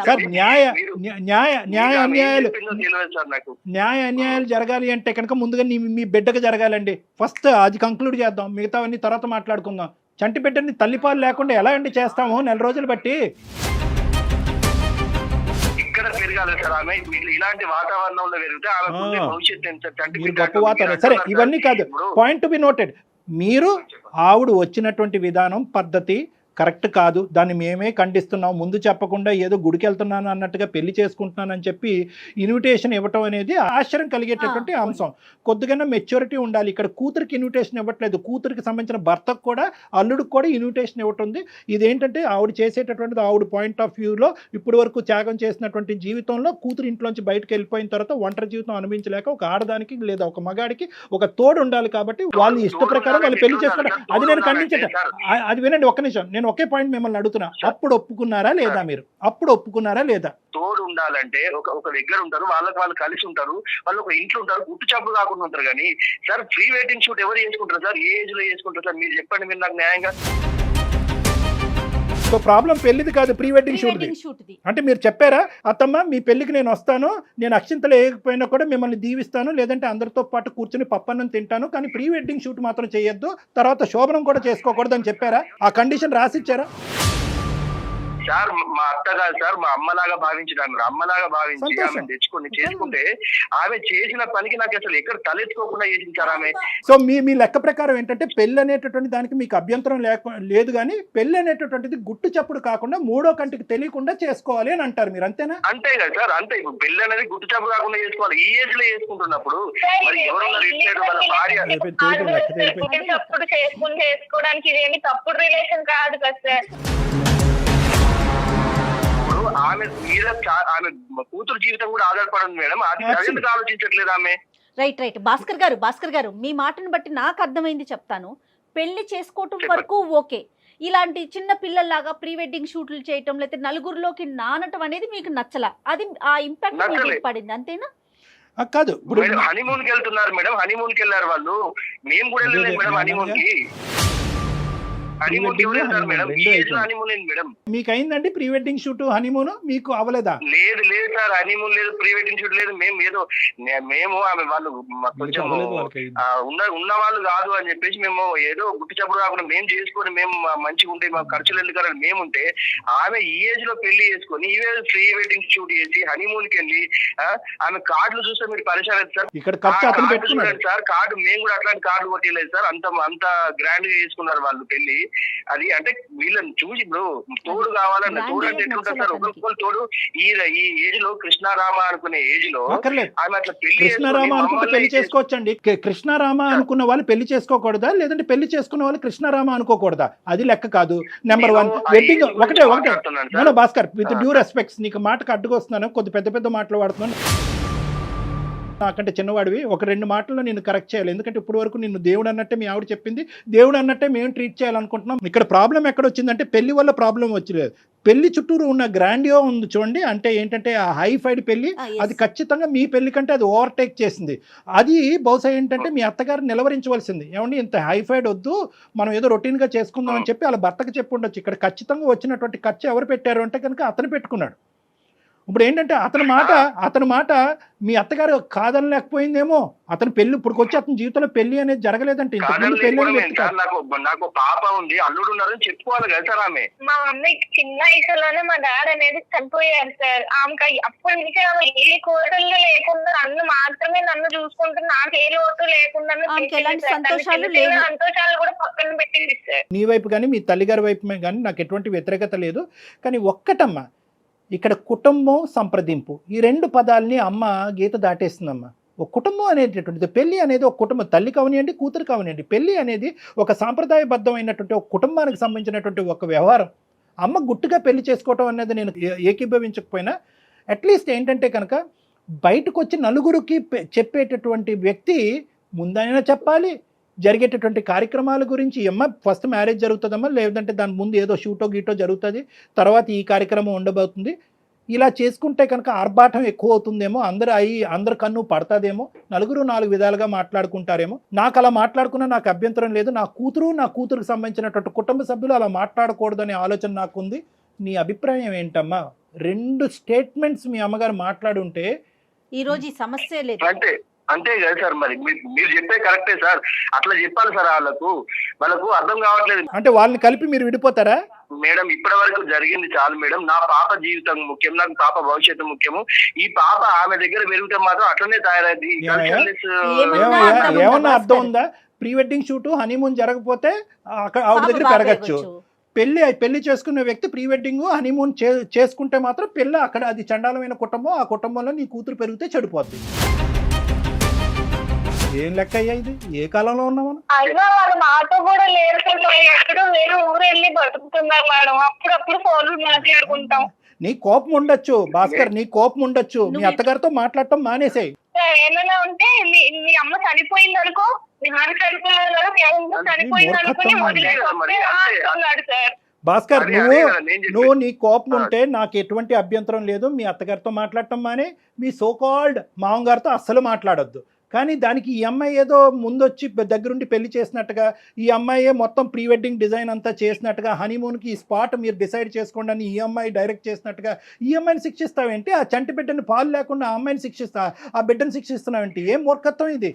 సార్ న్యాయ అన్యాయాలు జరగాలి అంటే కనుక ముందుగా మీ బిడ్డకు జరగాలండి. ఫస్ట్ అది కంక్లూడ్ చేద్దాం, మిగతావన్నీ తర్వాత మాట్లాడుకుందాం. చంటి బిడ్డని తల్లిపాలు లేకుండా ఎలా అండి చేస్తాము 4 రోజులు బట్టి? పెరగాలి సార్ ఆమె. ఇలాంటి వాతావరణంలో పెరిగితే ఆమె భవిష్యత్తు గొప్ప వాతావరణం. సరే, ఇవన్నీ కాదు, పాయింట్ టు బి నోటెడ్. మీరు ఆవిడ వచ్చినటువంటి విధానం, పద్ధతి కరెక్ట్ కాదు, దాన్ని మేమే ఖండిస్తున్నాం. ముందు చెప్పకుండా ఏదో గుడికి వెళ్తున్నాను అన్నట్టుగా పెళ్లి చేసుకుంటున్నానని చెప్పి ఇన్విటేషన్ ఇవ్వటం అనేది ఆశ్చర్యం కలిగేటటువంటి అంశం. కొద్దిగా మెచ్యూరిటీ ఉండాలి. ఇక్కడ కూతురికి ఇన్విటేషన్ ఇవ్వట్లేదు, కూతురికి సంబంధించిన భర్తకు కూడా అల్లుడికి కూడా ఇన్విటేషన్ ఇవ్వటుంది. ఇదేంటంటే ఆవిడ చేసేటటువంటిది ఆవిడ పాయింట్ ఆఫ్ వ్యూలో ఇప్పటి వరకు త్యాగం చేసినటువంటి జీవితంలో కూతురు ఇంట్లోంచి బయటకు వెళ్ళిపోయిన తర్వాత ఒంటరి జీవితం అనుభవించలేక ఒక ఆడదానికి లేదా ఒక మగాడికి ఒక తోడు ఉండాలి. కాబట్టి వాళ్ళు ఇష్ట ప్రకారం వాళ్ళు పెళ్లి చేసుకుంటారు. అది నేను ఖండించట. అది వినండి ఒక్క నిమిషం, నేను ఒకే పాయింట్ మిమ్మల్ని అడుగుతున్నా, అప్పుడు ఒప్పుకున్నారా లేదా? మీరు అప్పుడు ఒప్పుకున్నారా లేదా? తోడు ఉండాలంటే ఒక దగ్గర ఉంటారు, వాళ్ళు కలిసి ఉంటారు, వాళ్ళు ఒక ఇంట్లో ఉంటారు, గుట్టు చాపులు కాకుండా ఉంటారు. కానీ సార్ ప్రీ వెడ్డింగ్ షూట్ ఎవరు చేసుకుంటారు సార్? ఏ ఏజ్ లో చేసుకుంటారు సార్? మీరు చెప్పండి, మీరు నాకు న్యాయంగా. సో ప్రాబ్లం పెళ్లిది కాదు, ప్రీ వెడ్డింగ్ షూట్ది. అంటే మీరు చెప్పారా, అత్తమ్మ మీ పెళ్లికి నేను వస్తాను, నేను అక్షింతలు వేయకపోయినా కూడా మిమ్మల్ని దీవిస్తాను, లేదంటే అందరితో పాటు కూర్చొని పప్పన్నం తింటాను, కానీ ప్రీ వెడ్డింగ్ షూట్ మాత్రం చేయొద్దు, తర్వాత శోభనం కూడా చేసుకోకూడదు అని చెప్పారా? ఆ కండిషన్ రాసిచ్చారా? సార్ మా అత్త కాదు సార్, మా అమ్మలాగా భావించడానికి, అమ్మలాగా భావించి ఆమె తెచ్చుకొని చేసుకుంటే ఆమె చేసిన పనికి నాకు అసలు ఎక్కడ తలెత్తుకోకుండా చేసింది సార్ ఆమె. సో మీ లెక్క ప్రకారం ఏంటంటే పెళ్లి అనేటటువంటి దానికి మీకు అభ్యంతరం లేదు, కానీ పెళ్లి అనేటటువంటిది గుట్టు చప్పుడు కాకుండా మూడో కంటికి తెలియకుండా చేసుకోవాలి అని అంటారు మీరు, అంతేనా? అంతే కదా సార్, అంతే. ఇప్పుడు పెళ్లి అనేది గుట్టు చప్పుడు కాకుండా చేసుకోవాలి. ఈ ఏజ్ లో చేసుకుంటున్నప్పుడు మరి ఎవరున్నారు ఇచ్చాడు వాళ్ళ భార్య తప్పుడు చేసుకోవడానికి ఇదేమి తప్పుడు రిలేషన్ కాదు కదా సార్. ఆమె మీద ఆమె కూతురు జీవితం కూడా ఆధారపడింది మేడం. అది ఎందుకు ఆలోచించట్లేదు ఆమె? రైట్ భాస్కర్ గారు మీ మాటను బట్టి నాకు అర్థమైంది చెప్తాను. పెళ్లి చేసుకోవటం వరకు ఓకే, ఇలాంటి చిన్న పిల్లల్లాగా ప్రీ వెడ్డింగ్ షూట్లు చేయటం లేకపోతే నలుగురిలోకి నానటం అనేది మీకు నచ్చలా, అది ఆ ఇంపాక్ట్ మీకు పడింది, అంతేనా? కాదు, ఇప్పుడు హనీమూన్ కి వెళ్తున్నారు మేడం, హనీమూన్ కి వెళ్ళారు వాళ్ళు, మేము కూడా వెళ్ళలేదు మేడం హనీమూన్ కి. మీకు అయిందండి ప్రీ వెడ్డింగ్ షూట్ హనీమూన్? మీకు అవ్వలేదా? లేదు సార్, హనీమూన్ లేదు, ప్రీ వెడ్డింగ్ షూట్ లేదు. మేము ఆమె వాళ్ళు కొంచెం ఉన్న వాళ్ళు కాదు అని చెప్పేసి మేము ఏదో గుట్టి చప్పుడు కాకుండా మేము చేసుకొని మేము మంచిగా ఉంటే మాకు ఖర్చులు ఎందుకని మేముంటే, ఆమె ఈ ఏజ్ లో పెళ్లి చేసుకొని ఈ ఏజ్ ప్రీ వెడ్డింగ్ షూట్ చేసి హనీమూన్ కి వెళ్ళి ఆమె కార్డులు చూస్తే మీరు పరిచయం సార్. ఇక్కడ సార్ కార్డు మేము కూడా అట్లాంటి కార్డు కొట్టలేదు సార్. అంత గ్రాండ్ గా చేసుకున్నారు వాళ్ళు పెళ్లి. అది అంటే వీళ్ళని చూసి ఇప్పుడు తోడు కావాలన్న, తోడు అంటే ఎట్లుంటారు సార్? ఒకరికొకరు తోడు. ఈ ఏజ్ లో కృష్ణారామ అనుకునే ఏజ్ లో ఆమె అట్లా కృష్ణారామ అనుకుంటే పెళ్లి చేసుకోవచ్చండి. కృష్ణారామ అనుకున్న వాళ్ళు పెళ్లి చేసుకోకూడదా, లేదంటే పెళ్లి చేసుకున్న వాళ్ళు కృష్ణారామ అనుకోకూడదా? అది లెక్క కాదు. నెంబర్ 1 వెడ్డింగ్ ఒకటే భాస్కర్, విత్ డ్యూ రెస్పెక్ట్స్, నీకు మాటకు అడ్డుకొస్తున్నాను, కొద్ది పెద్ద మాటలు వాడుతున్నాను. నాకంటే చిన్నవాడివి, ఒక 2 మాటల్లో నేను కరెక్ట్ చేయాలి. ఎందుకంటే ఇప్పుడు వరకు నిన్ను దేవుడు అన్నట్టే మీ ఆవిడ చెప్పింది, దేవుడు అన్నట్టే మేము ట్రీట్ చేయాలనుకుంటున్నాం. ఇక్కడ ప్రాబ్లం ఎక్కడ వచ్చిందంటే పెళ్లి వల్ల ప్రాబ్లం వచ్చలేదు, పెళ్లి చుట్టూరు ఉన్న గ్రాండియో ఉంది చూడండి. అంటే ఏంటంటే ఆ హైఫైడ్ పెళ్లి, అది ఖచ్చితంగా మీ పెళ్లి కంటే అది ఓవర్టేక్ చేసింది. అది బహుశా ఏంటంటే మీ అత్తగారు నిలవరించవలసింది, ఏమండి ఇంత హైఫైడ్ వద్దు, మనం ఏదో రొటీన్గా చేసుకుందాం అని చెప్పి వాళ్ళ భర్తకు చెప్పి ఉండొచ్చు. ఇక్కడ ఖచ్చితంగా వచ్చినటువంటి ఖర్చు ఎవరు పెట్టారు అంటే కనుక అతను పెట్టుకున్నాడు. ఇప్పుడు ఏంటంటే అతని మాట మీ అత్తగారు కాదనలేకపోయిందేమో. అతను పెళ్లి ఇప్పుడుకొచ్చి అతని జీవితంలో పెళ్లి అనేది జరగలేదంటే నాకు పాప ఉంది, అల్లుడు ఉన్నారని చెప్పుకోవాలి కదా సార్. ఆమె మా మమ్మీ చిన్న వయసులోనే మా డాడీ అనేది చనిపోయారు సార్. ఆమెకి అప్పటి నుంచి ఆమె ఏ కోటలు లేకుండా నన్ను చూసుకుంటూ నాకు ఏ లోటు లేకుండా సంతోషాలు కూడా పక్కన పెట్టింది సార్. నీ వైపు కానీ మీ తల్లిగారి వైపు కానీ నాకు ఎటువంటి వ్యతిరేకత లేదు. కానీ ఒక్కటమ్మా, ఇక్కడ కుటుంబం సంప్రదింపు ఈ 2 పదాలని అమ్మ గీత దాటేస్తుందమ్మా. ఒక కుటుంబం అనేటటువంటిది, పెళ్లి అనేది ఒక కుటుంబం, తల్లి కావనియండి, కూతురు కావనియండి, పెళ్లి అనేది ఒక సాంప్రదాయబద్ధమైనటువంటి ఒక కుటుంబానికి సంబంధించినటువంటి ఒక వ్యవహారం. అమ్మ గుట్టుగా పెళ్లి చేసుకోవటం అనేది నేను ఏకీభవించకపోయినా అట్లీస్ట్ ఏంటంటే కనుక బయటకు వచ్చి నలుగురికి చెప్పేటటువంటి వ్యక్తి ముందైనా చెప్పాలి. జరిగేటటువంటి కార్యక్రమాల గురించి అమ్మ ఫస్ట్ మ్యారేజ్ జరుగుతుందమ్మా, లేదంటే దాని ముందు ఏదో షూటో గీటో జరుగుతుంది, తర్వాత ఈ కార్యక్రమం ఉండబోతుంది. ఇలా చేసుకుంటే కనుక ఆర్భాటం ఎక్కువ అవుతుందేమో, అందరు కన్ను పడతాదేమో, నలుగురు 4 విధాలుగా మాట్లాడుకుంటారేమో. నాకు అలా మాట్లాడుకున్నా నాకు అభ్యంతరం లేదు. నా కూతురుకు సంబంధించినటువంటి కుటుంబ సభ్యులు అలా మాట్లాడకూడదనే ఆలోచన నాకుంది. నీ అభిప్రాయం ఏంటమ్మా? 2 స్టేట్మెంట్స్ మీ అమ్మగారు మాట్లాడుంటే ఈ రోజు ఈ సమస్య లేదు. అంతే కదా సార్, మరి మీరు చెప్పే కరెక్టే సార్, అట్లా చెప్పాలి సార్. వాళ్ళకు అర్థం కావట్లేదు. అంటే వాళ్ళని కలిపి మీరు విడిపోతారా? మేడం ఇప్పటి వరకు జరిగింది చాలు మేడం. నా పాప జీవితం ముఖ్యం, నాకు పాప భవిష్యత్తు ముఖ్యము. ఈ పాప ఆమె దగ్గర పెరిగితే మాత్రం అట్లనే తయారైంది. ఏమన్నా అర్థం ఉందా? ప్రీ వెడ్డింగ్ షూట్, హనీమూన్ జరగకపోతే అక్కడ ఆవిడ దగ్గర పెరగచ్చు. పెళ్లి చేసుకునే వ్యక్తి ప్రీ వెడ్డింగ్ హనీమూన్ చేసుకుంటే మాత్రం పెళ్ళి అక్కడ అది చండాలమైన కుటుంబం. ఆ కుటుంబంలో నీ కూతురు పెరిగితే చెడిపోద్ది. ఏం లెక్క అయ్యా ఇది? ఏ కాలంలో ఉన్నామా? అయినా వాళ్ళు మాతో కూడా లేరు, ఎక్కడో వేరే ఊరు వెళ్ళి బతుకుతున్నారు మేడం. అప్పుడప్పుడు ఫోన్లు మాట్లాడుకుంటాం. నీ కోపం ఉండొచ్చు భాస్కర్, నీ కోపం ఉండొచ్చు. మీ అత్తగారితో మాట్లాడటం మానేసాయి. ఏమైనా ఉంటే మీ అమ్మ చనిపోయింది అనుకో, మీ నాన్న చనిపోయారు, మీ అమ్మ చనిపోయింది అనుకుని వదిలేస్తున్నాడు సార్. భాస్కర్, నువ్వు నీ కోపం ఉంటే నాకు ఎటువంటి అభ్యంతరం లేదు. మీ అత్తగారితో మాట్లాడటం మానే, మీ సోకాల్డ్ మామగారితో అస్సలు మాట్లాడొద్దు. కానీ దానికి ఈ అమ్మాయి ఏదో ముందొచ్చి దగ్గరుండి పెళ్లి చేసినట్టుగా, ఈ అమ్మాయే మొత్తం ప్రీ వెడ్డింగ్ డిజైన్ అంతా చేసినట్టుగా, హనీమూన్కి ఈ స్పాట్ మీరు డిసైడ్ చేసుకోండి అని ఈ అమ్మాయి డైరెక్ట్ చేసినట్టుగా ఈ అమ్మాయిని శిక్షిస్తావేంటి? ఆ చంటి బిడ్డని పాలు లేకుండా ఆ అమ్మాయిని ఆ బిడ్డను శిక్షిస్తున్నావేంటి? ఏం మూర్ఖత్వం ఇది?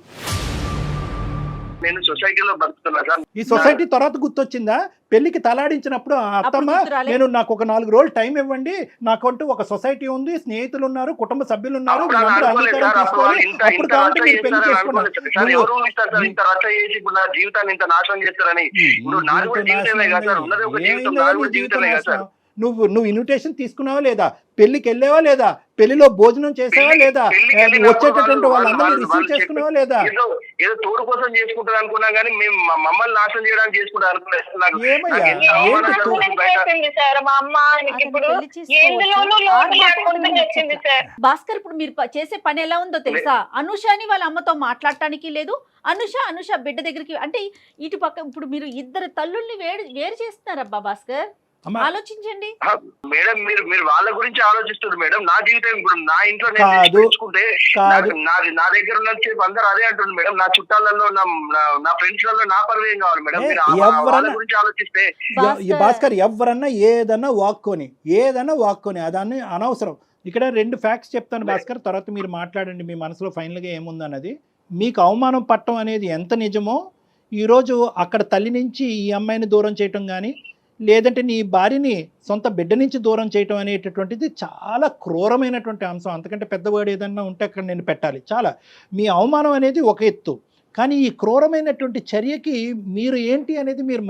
నేను సొసైటీలో బతుకుతున్నా సార్. ఈ సొసైటీ తర్వాత గుర్తొచ్చిందా? పెళ్లికి తలాడించినప్పుడు అత్తమ్మ నాకు ఒక 4 రోజులు టైం ఇవ్వండి, నాకంటూ ఒక సొసైటీ ఉంది, స్నేహితులు ఉన్నారు, కుటుంబ సభ్యులు ఉన్నారు, అంగీకారం తీసుకోవాలి, అప్పుడు కాబట్టి మీరు పెళ్లి చేసుకున్నారు. జీవితాన్ని ఇంత నాశనం చేస్తారని. నువ్వు ఇన్విటేషన్ తీసుకున్నావా లేదా? పెళ్లికి వెళ్ళావా లేదా? పెళ్లిలో భోజనం చేసావా లేదా? వచ్చేటటువంటి వాళ్ళందరినీ రిసీవ్ చేసుకున్నావా లేదా? ఏదో తోడు కోసం చేసుకుంటారు అనుకున్నా కానీ మేము మమ్మల్ని నాశనం చేయడానికి చేసుకుంటారు భాస్కర్, ఇప్పుడు మీరు చేసే పని ఎలా ఉందో తెలుసా? అనుషని వాళ్ళ అమ్మతో మాట్లాడటానికి లేదు. అనుష బిడ్డ దగ్గరికి, అంటే ఇటు పక్క ఇప్పుడు మీరు ఇద్దరు తల్లుల్ని వేరు చేస్తున్నారబ్బా భాస్కర్. ఆలోచించండి మేడం. మీరు వాళ్ళ గురించి ఆలోచిస్తున్నారు మేడం. నా జీవితం ఇప్పుడు నా ఇంట్లో తెచ్చుకుంటే నా దగ్గర ఉన్న అందరూ అదే అంటుంది మేడం. నా చుట్టాలలో నా ఫ్రెండ్స్ లలో నా పరువు ఏం కావాలి మేడం? వాళ్ళ గురించి ఆలోచిస్తే భాస్కర్ ఎవరన్నా ఏదన్నా వాక్కొని అదాన్ని అనవసరం. ఇక్కడ 2 ఫ్యాక్ట్స్ చెప్తాను భాస్కర్, తర్వాత మీరు మాట్లాడండి మీ మనసులో ఫైనల్గా ఏముందన్నది. మీకు అవమానం పట్టడం అనేది ఎంత నిజమో, ఈరోజు అక్కడ తల్లి నుంచి ఈ అమ్మాయిని దూరం చేయటం కానీ, లేదంటే నీ భార్యని సొంత బిడ్డ నుంచి దూరం చేయటం అనేటటువంటిది చాలా క్రూరమైనటువంటి అంశం. అంతకంటే పెద్ద వర్డ్ ఏదన్నా ఉంటే అక్కడ నేను పెట్టాలి. చాలా మీ అవమానం అనేది ఒక ఎత్తు, కానీ ఈ క్రూరమైనటువంటి చర్యకి మీరు ఏంటి అనేది మీరు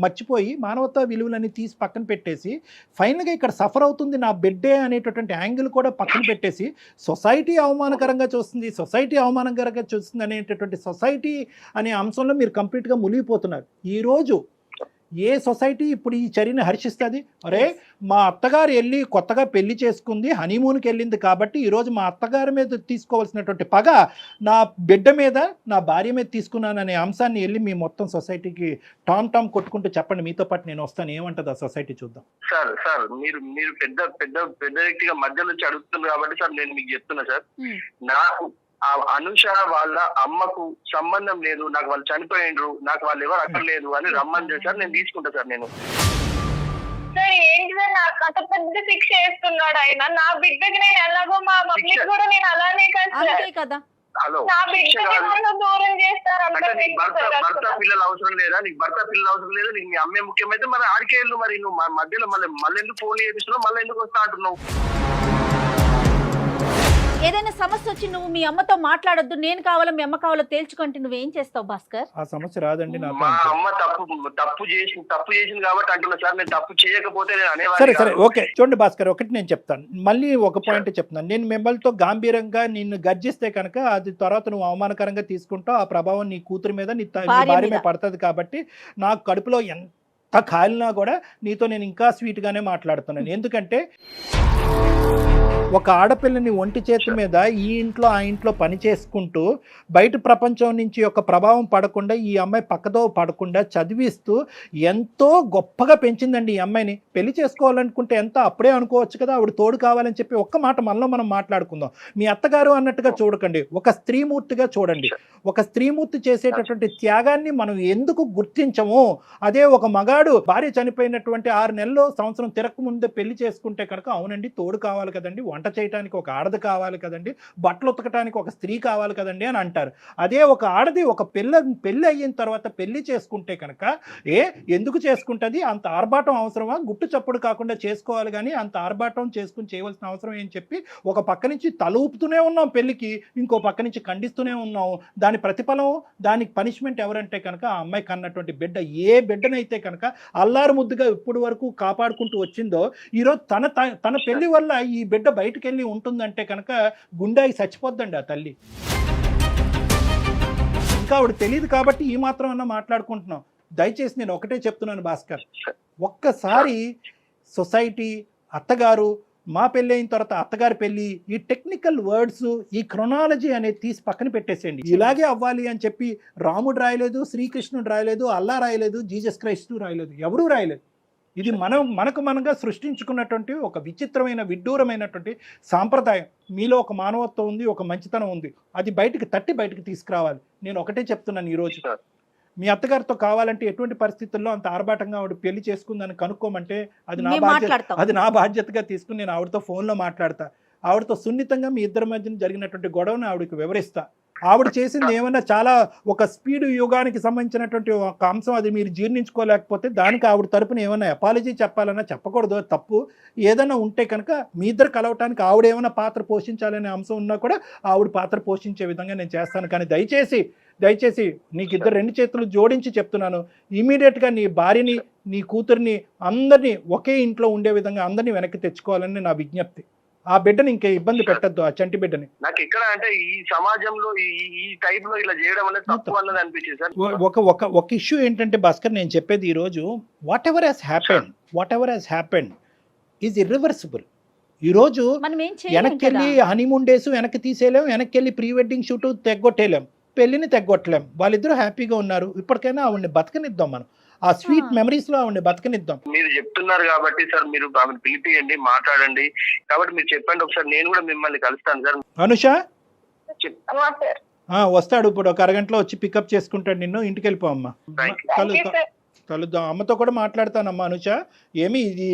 మర్చిపోయి మానవతా విలువలని తీసి పక్కన పెట్టేసి ఫైనల్గా ఇక్కడ సఫర్ అవుతుంది నా బిడ్డే అనేటటువంటి యాంగిల్ కూడా పక్కన పెట్టేసి సొసైటీ అవమానకరంగా చూస్తుంది అనేటటువంటి సొసైటీ అనే అంశంలో మీరు కంప్లీట్గా మునిగిపోతున్నారు. ఈరోజు ఏ సొసైటీ ఇప్పుడు ఈ చర్యని హర్షిస్తుంది? అరే మా అత్తగారు వెళ్ళి కొత్తగా పెళ్లి చేసుకుంది, హనీమూన్కి వెళ్ళింది కాబట్టి ఈరోజు మా అత్తగారి మీద తీసుకోవాల్సినటువంటి పగ నా బిడ్డ మీద, నా భార్య మీద తీసుకున్నాననే అంశాన్ని వెళ్ళి మీ మొత్తం సొసైటీకి టామ్ కొట్టుకుంటూ చెప్పండి. మీతో పాటు నేను వస్తాను. ఏమంటుంది ఆ సొసైటీ చూద్దాం. సార్ మీరు పెద్ద వ్యక్తిగా మధ్య నుంచి అడుగుతున్నారు కాబట్టి సార్ నేను మీకు చెప్తున్నా సార్, నాకు అనుష వాళ్ళ అమ్మకు సంబంధం లేదు, నాకు వాళ్ళు చనిపోయిండ్రు, నాకు వాళ్ళు ఎవరు అక్కడ లేదు అని రమ్మని సార్ నేను తీసుకుంటా సార్. నేను సార్ ఏంటి సార్ నాకు అంత పెద్ద శిక్ష వేస్తున్నాడు ఆయన. నా బిడ్డకి నేను ఎలాగో మా మమ్మీకి కూడా నేను అలానే కదా. హలో, నా బిడ్డకి దూరం చేస్తారు. భర్త పిల్లలు అవసరం లేదా నీకు? భర్త పిల్లలు అవసరం లేదా నీకు? మీ అమ్మే ముఖ్యమైతే మరి ఆడికేళ్ళు, మరి నువ్వు మధ్యలో మళ్ళీ ఎందుకు ఫోన్ చేపిస్తున్నావు, మళ్ళీ ఎందుకు వస్తా అంటున్నావు? ఏదైనా సమస్య వచ్చి నువ్వు మీ అమ్మతో మాట్లాడొద్దు, నేను కావాలో మీ అమ్మ కావాలో తేల్చుకుంటే నువ్వేం చేస్తావు భాస్కర్? ఆ సమస్య రాదండి నాతో. మా అమ్మ తప్పు చేసింది కాబట్టి అంటున్నా సార్. నేను తప్పు చేయకపోతే నేను సరే అనేవాడిని సరే కాదు. ఓకే చూడండి భాస్కర్, ఒకటి నేను చెప్తాను, మళ్ళీ ఒక పాయింట్ చెప్తున్నాను. నేను మిమ్మల్తో గాంభీర్యంగా నిన్ను గర్జిస్తే కనుక అది తర్వాత నువ్వు అవమానకరంగా తీసుకుంటావు. ఆ ప్రభావం నీ కూతురు మీద నీ భార్య భార్య మీద మీద పడుతుంది. కాబట్టి నాకు కడుపులో ఎంత కాలినా కూడా నీతో నేను ఇంకా స్వీట్గానే మాట్లాడుతున్నాను. ఎందుకంటే ఒక ఆడపిల్లని ఒంటి చేతి మీద ఈ ఇంట్లో ఆ ఇంట్లో పని చేసుకుంటూ బయట ప్రపంచం నుంచి ఒక ప్రభావం పడకుండా ఈ అమ్మాయి పక్కదో పడకుండా చదివిస్తూ ఎంతో గొప్పగా పెంచిందండి ఈ అమ్మాయిని. పెళ్లి చేసుకోవాలనుకుంటే ఎంత అప్పుడే అనుకోవచ్చు కదా, ఆవిడ తోడు కావాలని చెప్పి ఒక్క మాట మనలో మనం మాట్లాడుకుందాం. మీ అత్తగారు అన్నట్టుగా చూడకండి, ఒక స్త్రీమూర్తిగా చూడండి. ఒక స్త్రీమూర్తి చేసేటటువంటి త్యాగాన్ని మనం ఎందుకు గుర్తించము? అదే ఒక మగాడు భార్య చనిపోయినటువంటి 6 నెలలు సంవత్సరం తిరగక ముందే పెళ్లి చేసుకుంటే కనుక అవునండి తోడు కావాలి కదండి, వంట చేయడానికి ఒక ఆడది కావాలి కదండి, బట్టలు ఉతకడానికి ఒక స్త్రీ కావాలి కదండి అని అంటారు. అదే ఒక ఆడది ఒక పెళ్ళి అయిన తర్వాత పెళ్లి చేసుకుంటే కనుక ఎందుకు చేసుకుంటుంది? అంత ఆర్భాటం అవసరమా? గుట్టు చప్పుడు కాకుండా చేసుకోవాలి కానీ అంత ఆర్భాటం చేసుకుని చేయవలసిన అవసరం ఏం చెప్పి ఒక పక్క నుంచి తల ఊపుతూనే ఉన్నాం పెళ్లికి, ఇంకో పక్క నుంచి ఖండిస్తూనే ఉన్నాం. దాని ప్రతిఫలం, దానికి పనిష్మెంట్ ఎవరంటే కనుక ఆ అమ్మాయి కన్నటువంటి బిడ్డ. ఏ బిడ్డనైతే కనుక అల్లారు ముద్దుగా ఇప్పటి వరకు కాపాడుకుంటూ వచ్చిందో ఈరోజు తన పెళ్లి వల్ల ఈ బిడ్డ బయటకు వెళ్ళి ఉంటుందంటే కనుక గుండాయి చచ్చిపోద్దండి ఆ తల్లి. ఇంకా ఆవిడ తెలియదు కాబట్టి ఈ మాత్రం అన్నా మాట్లాడుకుంటున్నాం. దయచేసి నేను ఒకటే చెప్తున్నాను భాస్కర్, ఒక్కసారి సొసైటీ, అత్తగారు, మా పెళ్ళి అయిన తర్వాత అత్తగారి పెళ్ళి, ఈ టెక్నికల్ వర్డ్స్, ఈ క్రొనాలజీ అనేది తీసి పక్కన పెట్టేసేయండి. ఇలాగే అవ్వాలి అని చెప్పి రాముడు రాయలేదు, శ్రీకృష్ణుడు రాయలేదు, అల్లా రాయలేదు, జీసస్ క్రైస్తు రాయలేదు, ఎవరూ రాయలేదు. ఇది మనకు సృష్టించుకున్నటువంటి ఒక విచిత్రమైన విడ్డూరమైనటువంటి సాంప్రదాయం. మీలో ఒక మానవత్వం ఉంది, ఒక మంచితనం ఉంది, అది బయటికి తీసుకురావాలి. నేను ఒకటే చెప్తున్నాను ఈరోజు, మీ అత్తగారితో కావాలంటే ఎటువంటి పరిస్థితుల్లో అంత ఆర్భాటంగా ఆవిడ పెళ్లి చేసుకుందని కనుక్కోమంటే అది నా బాధ్యతగా తీసుకుని నేను ఆవిడతో ఫోన్లో మాట్లాడతా. ఆవిడతో సున్నితంగా మీ ఇద్దరి మధ్యన జరిగినటువంటి గొడవను ఆవిడకి వివరిస్తా. ఆవిడ చేసింది ఏమన్నా చాలా ఒక స్పీడ్ యుగానికి సంబంధించినటువంటి ఒక అంశం, అది మీరు జీర్ణించుకోలేకపోతే దానికి ఆవిడ తరపున ఏమన్నా అపాలజీ చెప్పాలన్నా చెప్పకూడదు, తప్పు. ఏదైనా ఉంటే కనుక మీ ఇద్దరు కలవటానికి ఆవిడ ఏమైనా పాత్ర పోషించాలనే అంశం ఉన్నా కూడా ఆవిడ పాత్ర పోషించే విధంగా నేను చేస్తాను. కానీ దయచేసి నీకు ఇద్దరు 2 చేతులు జోడించి చెప్తున్నాను, ఇమీడియట్గా నీ భార్యని, నీ కూతుర్ని, అందరినీ ఒకే ఇంట్లో ఉండే విధంగా అందరినీ వెనక్కి తెచ్చుకోవాలని నా విజ్ఞప్తి. ఆ బిడ్డని ఇంకే ఇబ్బంది పెట్టద్దు, ఆ చంటి బిడ్డని. నాకు ఇక్కడ అంటే ఈ సమాజంలో ఈ టైప్ లో ఇలా చేయడం అనేది తప్పు అన్నది అనిపించింది సార్. ఒక ఇష్యూ ఏంటంటే భాస్కర్, నేను చెప్పేది ఈరోజు, what ever happened is irreversible. ఈరోజు వెనక్కి వెళ్ళి హనీమూన్ డేస్ వెనక్కి తీసేయలేం, వెనక్కి వెళ్ళి ప్రీ వెడ్డింగ్ షూట్ తెగ్గొట్టేయలేం, పెళ్లిని తెగ్గొట్టలేం. వాళ్ళిద్దరూ హ్యాపీగా ఉన్నారు, ఇప్పటికైనా ఆవిడని బతకనిద్దాం, మనం ఆ స్వీట్ మెమరీస్ లో ఆవిడని బతకనిద్దాం. మీరు చెప్తున్నారు కాబట్టి సార్, మీరు ఆమెను పిలిపియండి, మాట్లాడండి. కాబట్టి మీరు చెప్పండి ఒకసారి, నేను కూడా మిమ్మల్ని కలుస్తాను సార్. అనుష సార్ వస్తాడు ఇప్పుడు, ఒక అరగంటలో వచ్చి పికప్ చేసుకుంటాడు నిన్ను. ఇంటికి వెళ్ళిపో అమ్మా, కలుద్దాం. అమ్మతో కూడా మాట్లాడతానమ్మా. అనుష ఏమి ఇది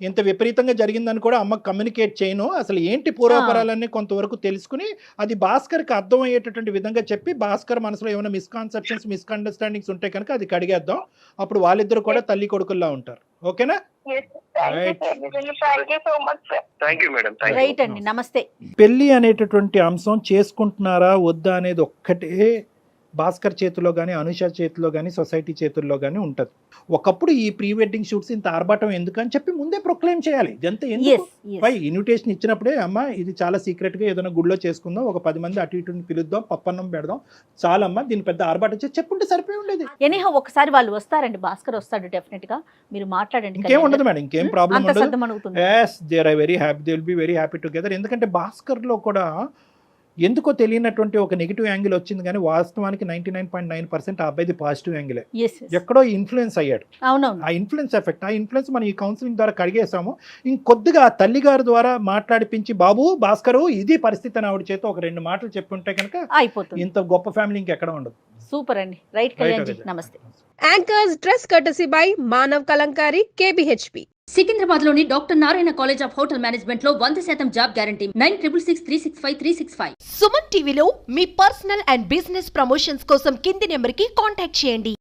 ఇంత విపరీతంగా జరిగిందని కూడా అమ్మకు కమ్యూనికేట్ చేయను. అసలు ఏంటి పూర్వపరాలన్నీ కొంతవరకు తెలుసుకుని అది భాస్కర్కి అర్థమయ్యేటటువంటి విధంగా చెప్పి, భాస్కర్ మనసులో ఏమైనా మిస్కాన్సెప్షన్స్, మిస్అండర్స్టాండింగ్స్ ఉంటే కనుక అది కడిగేద్దాం. అప్పుడు వాళ్ళిద్దరు కూడా తల్లి కొడుకుల్లా ఉంటారు. ఓకేనా? నమస్తే. పెళ్లి అనేటటువంటి అంశం చేసుకుంటున్నారా వద్దా అనేది ఒక్కటే భాస్కర్ చేతిలో కానీ, అనుష చేతిలో కానీ, సొసైటీ చేతుల్లో కానీ ఉంటుంది. ఒకప్పుడు ఈ ప్రీ వెడ్డింగ్ షూట్స్ ఇంత ఆర్భాటం ఎందుకు అని చెప్పి ముందే ప్రొక్లెయిమ్ చేయాలి. ఇదంతా ఎందుకు? ఇన్విటేషన్ ఇచ్చినప్పుడే అమ్మ ఇది చాలా సీక్రెట్గా ఏదైనా గుడిలో చేసుకుందాం, ఒక 10 మంది అటు ఇటుని పిలుద్దాం, పప్పన్నం పెడదాం, చాలమ్మా దీని పెద్ద ఆర్భాటం చేసి చెప్పుంటే సరిపోయి ఉండేది. ఎనీహౌ ఒకసారి వాళ్ళు వస్తారండి, భాస్కర్ వస్తాడు డెఫినెట్ గా, మీరు మాట్లాడండి. ఇంకేం ఉండదు మేడం, ఇంకేం ప్రాబ్లం ఉండదు. yes they are very happy, they will be very happy together. ఎందుకంటే భాస్కర్ లో కూడా ఎందుకో తెలియనటువంటి ఒక నెగిటివ్ యాంగిల్ వచ్చింది, కానీ వాస్తవానికి 99.9% ఆ అబ్బాయిది పాజిటివ్ యాంగిలే. ఎక్కడో ఇన్ఫ్లుయెన్స్ అయ్యాడు. ఆ ఇన్ఫ్లుయెన్స్ ఎఫెక్ట్, ఆ ఇన్ఫ్లుయెన్స్ మనం ఈ కౌన్సిలింగ్ ద్వారా కడిగేసాము. ఇంకొద్దిగా తల్లి గారి ద్వారా మాట్లాడిపించి, బాబు భాస్కరు ఇది పరిస్థితి అని ఆవిడ చేత ఒక 2 మాటలు చెప్పుంటే కనుక అయిపోతుంది. ఇంత గొప్ప ఫ్యామిలీ ఇంకెక్కడ ఉండదు. సూపర్ అండి. రైట్ కళ్యాణ్, నమస్తే. Anchors dress courtesy by Manav Kalamkari, KBHP. Secunderabad లోని doctor Narayana college of hotel management లో 100% జాబ్ గ్యారంటీ. 966365 సుమన్ టీవీలో మీ పర్సనల్ అండ్ బిజినెస్ ప్రమోషన్స్ కోసం కింది నెంబర్ కి కాంటాక్ట్ చేయండి.